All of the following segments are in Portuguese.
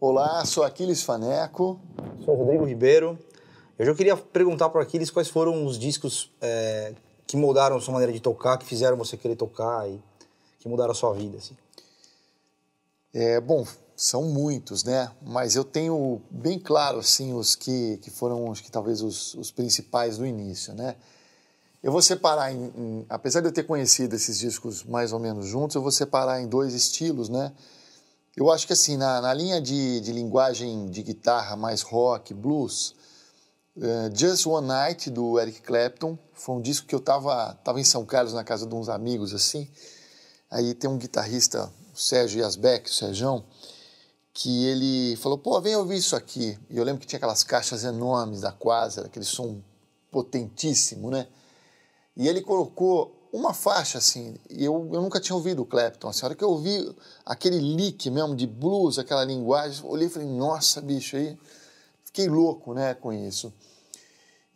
Olá, sou Aquiles Faneco. Sou Rodrigo Ribeiro. Eu já queria perguntar para o Aquiles quais foram os discos que moldaram a sua maneira de tocar, que fizeram você querer tocar e que mudaram a sua vida, assim. Bom, são muitos, né? Mas eu tenho bem claro, assim, os que foram, acho que talvez os principais do início, né? Eu vou separar, apesar de eu ter conhecido esses discos mais ou menos juntos, eu vou separar em dois estilos, né? Eu acho que assim, na linha de linguagem de guitarra mais rock, blues, Just One Night, do Eric Clapton, foi um disco que eu tava em São Carlos, na casa de uns amigos, assim. Aí tem um guitarrista, o Sérgio Yazbek, o Serjão, que ele falou, pô, vem ouvir isso aqui. E eu lembro que tinha aquelas caixas enormes da Quasar, aquele som potentíssimo, né? E ele colocou uma faixa, assim, e eu nunca tinha ouvido o Clapton, assim, a hora que eu ouvi aquele lick mesmo de blues, aquela linguagem, olhei e falei, nossa, bicho, aí fiquei louco, né, com isso.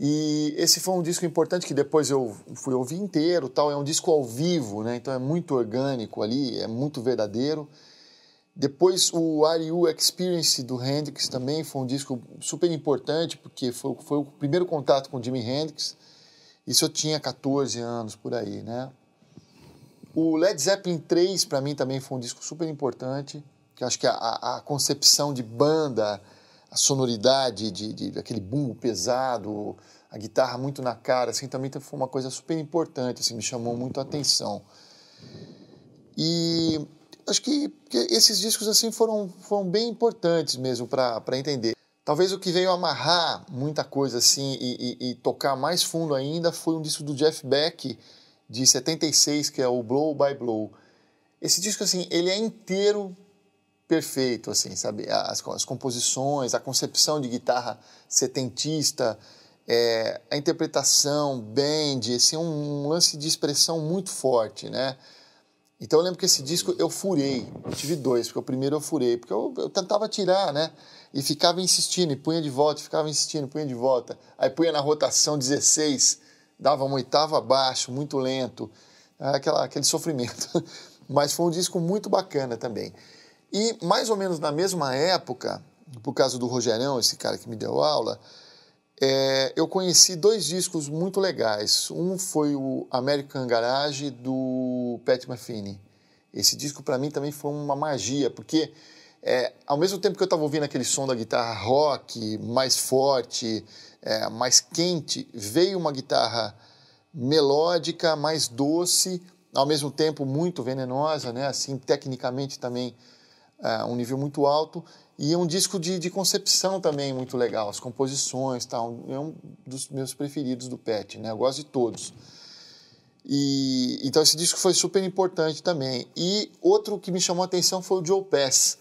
E esse foi um disco importante que depois eu fui ouvir inteiro, tal, é um disco ao vivo, né, então é muito orgânico ali, é muito verdadeiro. Depois o Are You Experience do Hendrix também foi um disco super importante, porque foi o primeiro contato com o Jimi Hendrix. Isso eu tinha 14 anos, por aí, né? O Led Zeppelin 3, para mim, também foi um disco super importante, que eu acho que a concepção de banda, a sonoridade, aquele bumbo pesado, a guitarra muito na cara, assim, também foi uma coisa super importante, assim, me chamou muito a atenção. E acho que esses discos, assim, foram bem importantes mesmo para entender. Talvez o que veio amarrar muita coisa assim e tocar mais fundo ainda foi um disco do Jeff Beck, de 76, que é o Blow by Blow. Esse disco, assim, ele é inteiro perfeito, assim, sabe? As composições, a concepção de guitarra setentista, a interpretação, band, assim, um lance de expressão muito forte, né? Então eu lembro que esse disco eu furei, eu tive dois, porque o primeiro eu furei, porque eu tentava tirar, né? E ficava insistindo, e punha de volta, ficava insistindo, punha de volta. Aí punha na rotação 16, dava uma oitava abaixo, muito lento, aquele sofrimento. Mas foi um disco muito bacana também. E mais ou menos na mesma época, por causa do Rogerão, esse cara que me deu aula, eu conheci dois discos muito legais. Um foi o American Garage, do Pat Metheny. Esse disco para mim também foi uma magia, porque ao mesmo tempo que eu estava ouvindo aquele som da guitarra rock, mais forte, mais quente, veio uma guitarra melódica, mais doce, ao mesmo tempo muito venenosa, né? Assim, tecnicamente também um nível muito alto, e é um disco de concepção também muito legal, as composições, tal, é um dos meus preferidos do Pat, né? Eu gosto de todos. Então esse disco foi super importante também. E outro que me chamou a atenção foi o Joe Pass,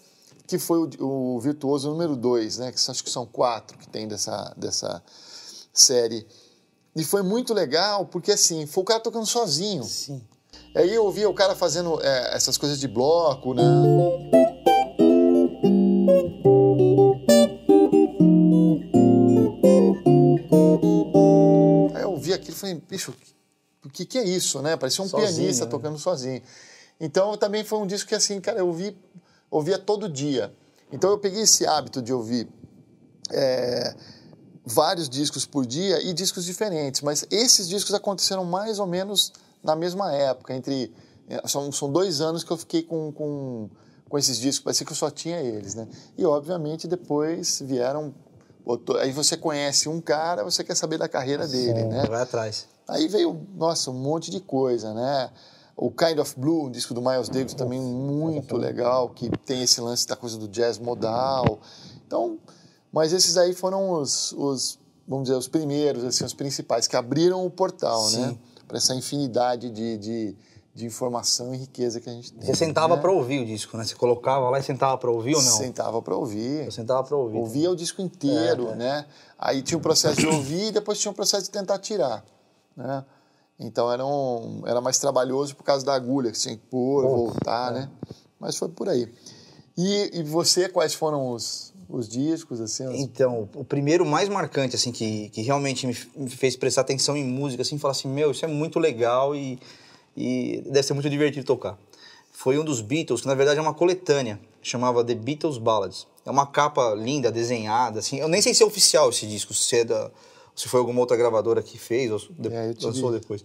que foi o virtuoso número 2, né? Que acho que são 4 que tem dessa série. E foi muito legal, porque assim, foi o cara tocando sozinho. Sim. Aí eu ouvia o cara fazendo essas coisas de bloco, né? Aí eu ouvi aquilo e falei, bicho, o que é isso, né? Parecia um sozinho, pianista, né? Tocando sozinho. Então também foi um disco que assim, cara, eu ouvia todo dia. Então eu peguei esse hábito de ouvir vários discos por dia e discos diferentes, mas esses discos aconteceram mais ou menos na mesma época, são 2 anos que eu fiquei com esses discos, parecia que eu só tinha eles, né? E obviamente depois vieram, aí você conhece um cara, você quer saber da carreira dele, sim, né? Vai atrás. Aí veio, nossa, um monte de coisa, né? O Kind of Blue, um disco do Miles Davis também muito legal, que tem esse lance da coisa do jazz modal. Então, mas esses aí foram os vamos dizer, os primeiros, assim, os principais, que abriram o portal, sim, né? Para essa infinidade de de informação e riqueza que a gente tem. Você sentava para ouvir o disco, né? Você colocava lá e sentava para ouvir ou não? Sentava para ouvir. Eu sentava para ouvir. Ouvia o disco inteiro, né? Aí tinha o processo de ouvir e depois tinha o processo de tentar tirar, né? Então era mais trabalhoso por causa da agulha que você tinha que pôr, voltar, né? Mas foi por aí. E você, quais foram os discos, assim? Então, o primeiro mais marcante, assim, que realmente me fez prestar atenção em música, assim, falar assim, meu, isso é muito legal e deve ser muito divertido tocar. Foi um dos Beatles, que na verdade é uma coletânea, chamava The Beatles Ballads. É uma capa linda, desenhada, assim. Eu nem sei se é oficial esse disco, se foi alguma outra gravadora que fez ou lançou depois.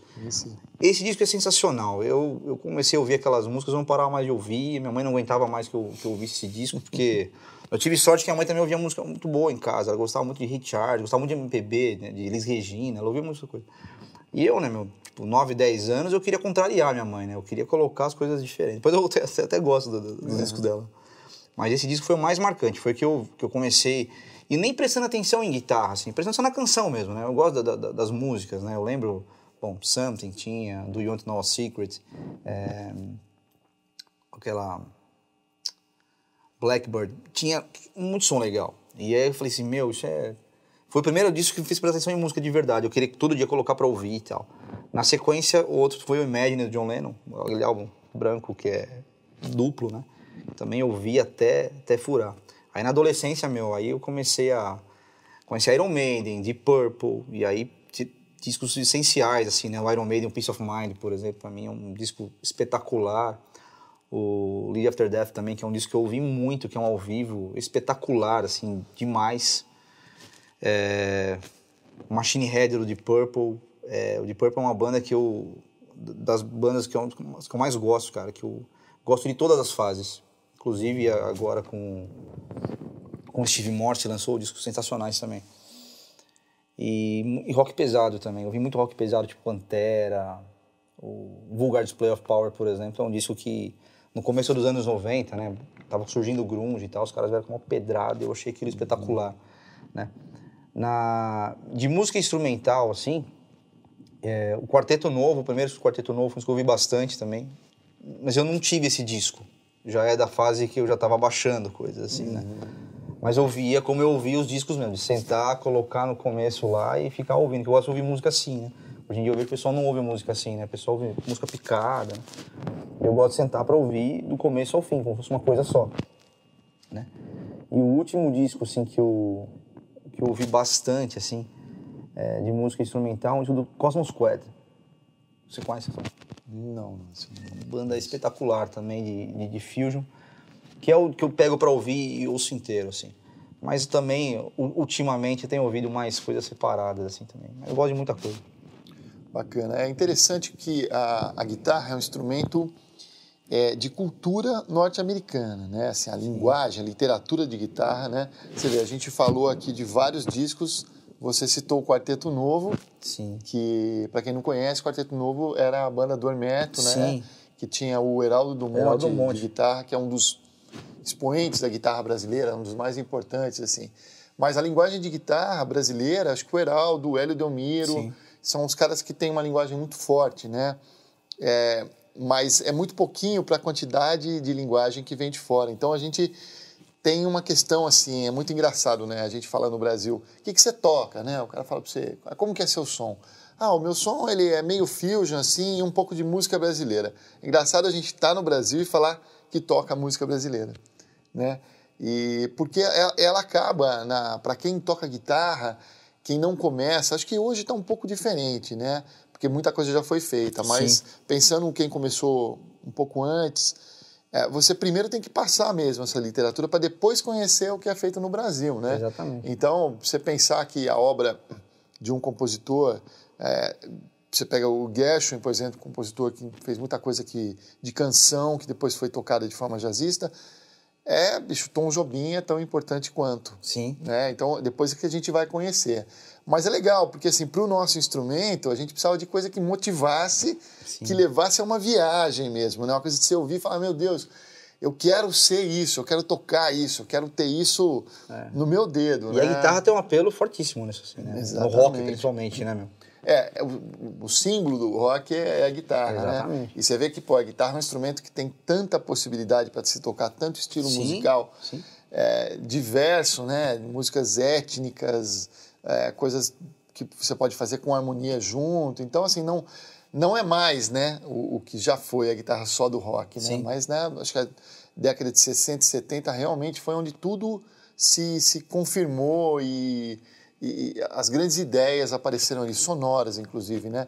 Esse disco é sensacional. Eu comecei a ouvir aquelas músicas, não parava mais de ouvir. Minha mãe não aguentava mais que eu ouvisse esse disco, porque eu tive sorte que a mãe também ouvia música muito boa em casa. Ela gostava muito de Richard, gostava muito de MPB, né, de Elis Regina, ela ouvia muita coisa. E eu, né, 9, 10 anos, eu queria contrariar minha mãe, né? Eu queria colocar as coisas diferentes. Depois eu até gosto do disco dela. Mas esse disco foi o mais marcante, foi que eu comecei... E nem prestando atenção em guitarra, assim, prestando atenção na canção mesmo, né? Eu gosto das músicas, né? Eu lembro, Something tinha, Do You Want to Know a Secret, aquela Blackbird, tinha muito som legal. E aí eu falei assim, meu, isso é... Foi o primeiro disco que me fez prestar atenção em música de verdade. Eu queria todo dia colocar pra ouvir e tal. Na sequência, o outro foi o Imagine, do John Lennon, aquele álbum branco que é duplo, né? Também ouvi até furar. Aí na adolescência, aí eu comecei a Iron Maiden, Deep Purple, e aí discos essenciais, assim, né? O Iron Maiden, Peace of Mind, por exemplo, pra mim é um disco espetacular. O Live After Death também, que é um disco que eu ouvi muito, que é um ao vivo espetacular, assim, demais. Machine Head do Deep Purple. O Deep Purple é uma banda das bandas que eu mais gosto, cara, que eu gosto de todas as fases. Inclusive agora com o Steve Morse lançou discos sensacionais também. E rock pesado também. Eu ouvi muito rock pesado, tipo Pantera, o Vulgar Display of Power, por exemplo. É um disco que no começo dos anos 90, né, tava surgindo o grunge e tal, os caras vieram com uma pedrada, eu achei aquilo espetacular, né? De música instrumental, assim, o Quarteto Novo, o primeiro Quarteto Novo, foi um que eu ouvi bastante também, mas eu não tive esse disco. Já é da fase que eu já estava baixando coisas assim, né? Mas eu ouvia como eu ouvia os discos mesmo, de sentar, colocar no começo lá e ficar ouvindo, que eu gosto de ouvir música assim, né? Hoje em dia eu vejo que o pessoal não ouve música assim, né? O pessoal ouve música picada, né? Eu gosto de sentar para ouvir do começo ao fim, como se fosse uma coisa só, né? E o último disco, assim, que eu ouvi bastante, assim, de música instrumental, é o do Cosmos Squad. Você conhece essa? Não. Banda espetacular também de fusion, que é o que eu pego para ouvir e ouço inteiro, assim. Mas também, ultimamente, eu tenho ouvido mais coisas separadas, assim, também. Eu gosto de muita coisa. Bacana. É interessante que a guitarra é um instrumento de cultura norte-americana, né? Assim, a linguagem, a literatura de guitarra, né? Você vê, a gente falou aqui de vários discos. Você citou o Quarteto Novo, Sim. Que, para quem não conhece, o Quarteto Novo era a banda do Hermeto, né? Sim. Que tinha o Heraldo Dumont de guitarra, que é um dos expoentes da guitarra brasileira, um dos mais importantes, assim. Mas a linguagem de guitarra brasileira, acho que o Heraldo, o Hélio Delmiro, sim, são os caras que têm uma linguagem muito forte, né? Mas é muito pouquinho para a quantidade de linguagem que vem de fora. Então a gente tem uma questão assim, é muito engraçado, né? A gente fala no Brasil, o que você toca, né? O cara fala para você, como que é seu som? O meu som ele é meio fusion, assim, e um pouco de música brasileira. Engraçado a gente estar no Brasil e falar que toca música brasileira, né? E porque ela acaba, para quem toca guitarra, quem não começa, acho que hoje está um pouco diferente, né? Porque muita coisa já foi feita, mas sim, pensando em quem começou um pouco antes, você primeiro tem que passar mesmo essa literatura para depois conhecer o que é feito no Brasil, né? Exatamente. Então, você pensar que a obra de um compositor, você pega o Gershwin, por exemplo, compositor que fez muita coisa de canção, que depois foi tocada de forma jazzista, Tom Jobim é tão importante quanto. Sim. Né? Então, depois é que a gente vai conhecer. Mas é legal, porque assim, para o nosso instrumento, a gente precisava de coisa que motivasse, sim, que levasse a uma viagem mesmo, né? Uma coisa de você ouvir e falar, meu Deus, eu quero ser isso, eu quero tocar isso, eu quero ter isso no meu dedo. E né? a guitarra tem um apelo fortíssimo nisso, assim, né? Exatamente. No rock, principalmente, né, meu? O símbolo do rock é a guitarra, Exatamente. né? E você vê que, pô, a guitarra é um instrumento que tem tanta possibilidade para se tocar, tanto estilo musical diverso, né? Músicas étnicas, coisas que você pode fazer com harmonia junto. Então, assim, não é mais, né, o que já foi a guitarra só do rock, né? Sim. Mas, né, acho que a década de 60 e 70 realmente foi onde tudo se confirmou e as grandes ideias apareceram ali, sonoras, inclusive, né?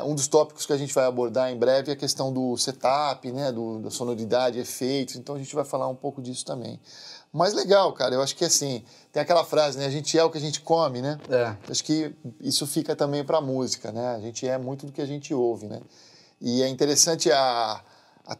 Um dos tópicos que a gente vai abordar em breve é a questão do setup, né? Da sonoridade, efeitos, então a gente vai falar um pouco disso também. Mas legal, cara, eu acho que assim, tem aquela frase, né? A gente é o que a gente come, né? Acho que isso fica também pra música, né? A gente é muito do que a gente ouve, né? E é interessante a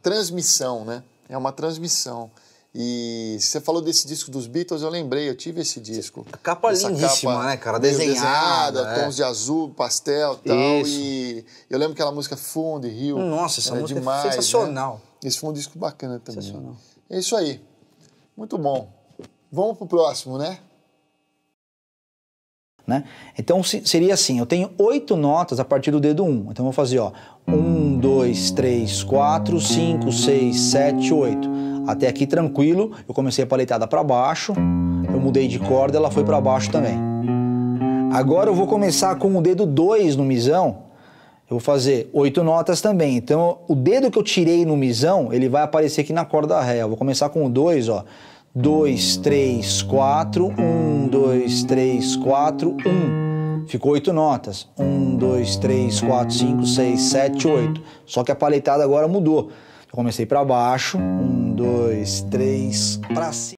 transmissão, né? É uma transmissão. E você falou desse disco dos Beatles, eu lembrei, eu tive esse disco. A capa lindíssima, né, cara? Desenhada. Tons de azul, pastel e tal. E eu lembro aquela música Fundo e Rio. Nossa, essa música demais, é sensacional. Né? Esse foi um disco bacana também. Sensacional. É isso aí. Muito bom. Vamos pro próximo, né? Então seria assim, eu tenho 8 notas a partir do dedo 1. Então eu vou fazer, ó, 1, 2, 3, 4, 5, 6, 7, 8. Até aqui tranquilo, eu comecei a paletada para baixo, eu mudei de corda, ela foi para baixo também. Agora eu vou começar com o dedo 2 no misão, eu vou fazer 8 notas também. Então o dedo que eu tirei no misão, ele vai aparecer aqui na corda Ré. Eu vou começar com o 2, ó. 2, 3, 4, 1, 2, 3, 4, 1. Ficou 8 notas. 1, 2, 3, 4, 5, 6, 7, 8. Só que a paletada agora mudou. Eu comecei para baixo. 1, 2, 3, para cima.